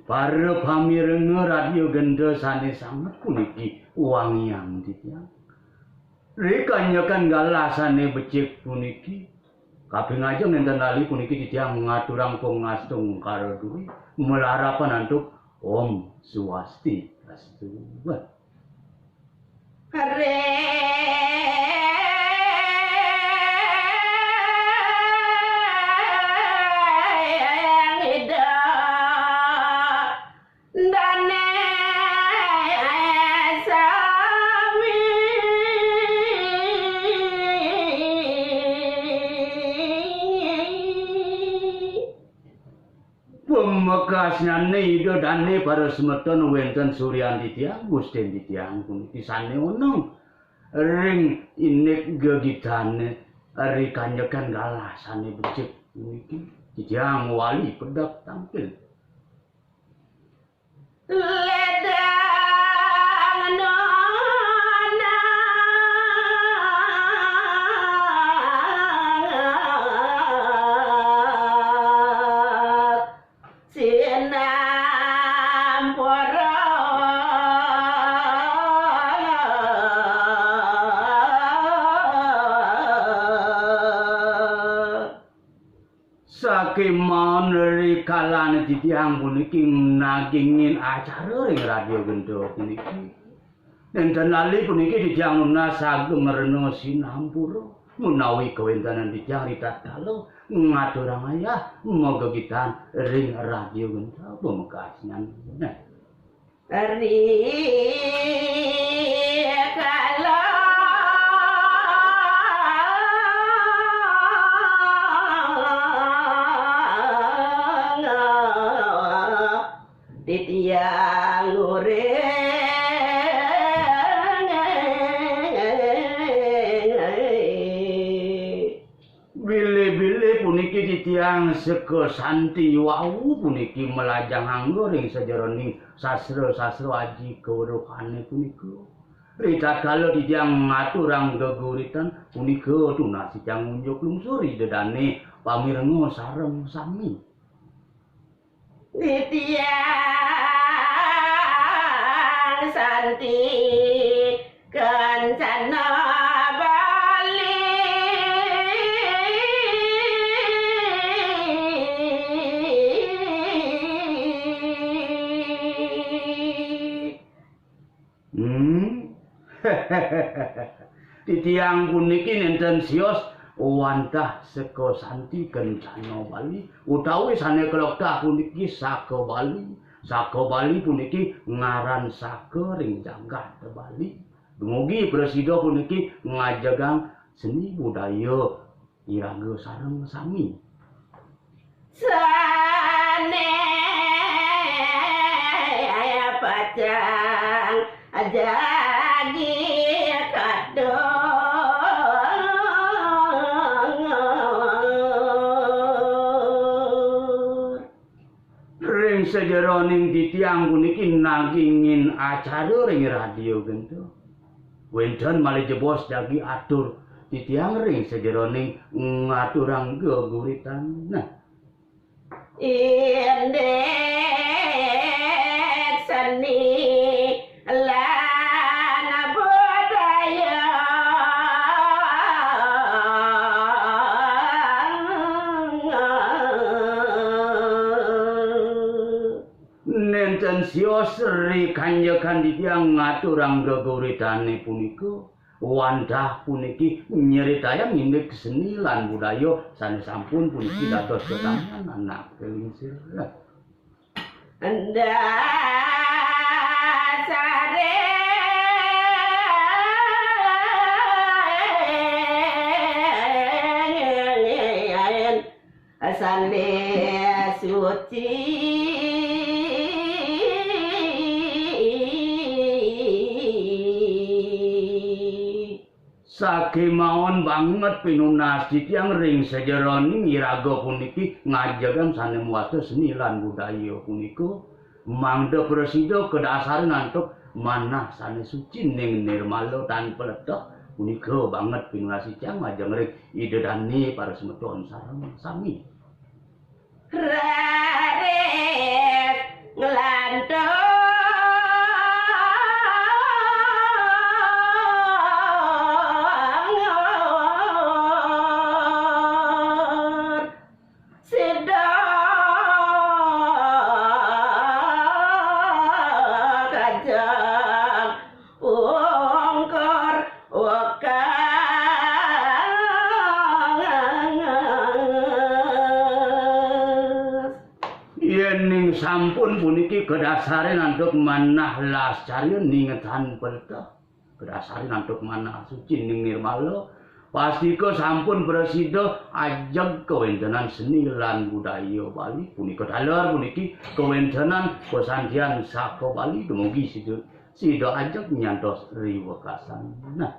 Para pamirenge radio genda sanes sanget puniki wangian titiang. Rikanyakan galasane becik puniki. Kabeh ngajeng enten lali puniki titiang ngaturang pangastung karo duwi melarapan antuk Om Swastiastu. Hare Pemekasnya ida dane para semeton wenten suryan titiang gusten titiang puniki sane onong ring inek gegitane ari kanyekan galasane becik puniki titiang wali pedap tampil ledang nona Sakemon dari kalane titiang puniki nagingin acara ring radio gendo puniki. Enten lali puniki titiang sagem mereno sinampura menawi kawentanan titiang ritatkala ngaturang ayah mogegitan ring radio gendo pemekasnya. Titiang Bile-bile puniki titiang seko santi wau puniki melajang anggo ring sajeroning sastra-sastra aji keweruhane punika. Ritatkala titiang ngaturang geguritan punika tunas titiang unjuk lungsuri dedane pamirenge sareng sami. Titiang santi kencana bali Titiang puniki nenten sios wantah seko santi kencana Bali utawi sane kelokta puniki saka Bali. Saka Bali puniki ngaran saka ring jagat Bali. Dumugi presida puniki ngajagang seni budaya iraga sareng sami. Sane aya pacang ajagi kado ring sejeroning titiang puniki nagingin acara ring radio gento. Wenten malih jebos jagi atur titiang ring sejeroning ngaturang geguritan. Nah, indeks seni lan budaya nenten sios ri kanjekan titiang ngaturang geguritane punika wandah puniki nyeritayang indeks seni lan budaya sanes sampun puniki dados ketangan anak kelingsir. Dasare asale suci sakemawon banget pinunas titiang ring sejeroning iraga puniki ngajagang sane muasta seni lan budaya punika mangda presida kedasaran antuk manah sane suci ning nirmala tanpa ledak punika banget pinunas titiang ngajeng ring idedane para semeton sareng sami. Raret puniki kedasare nantuk manah lascarian ningetan pelta. Kedasare nantuk manah suci ning nirmala. Pastika sampun presida ajeg kawontenan seni lan budaya Bali punika daler puniki kawontenan pesantian saka Bali dumugi sida ajeg nyantos riwekasan. Nah,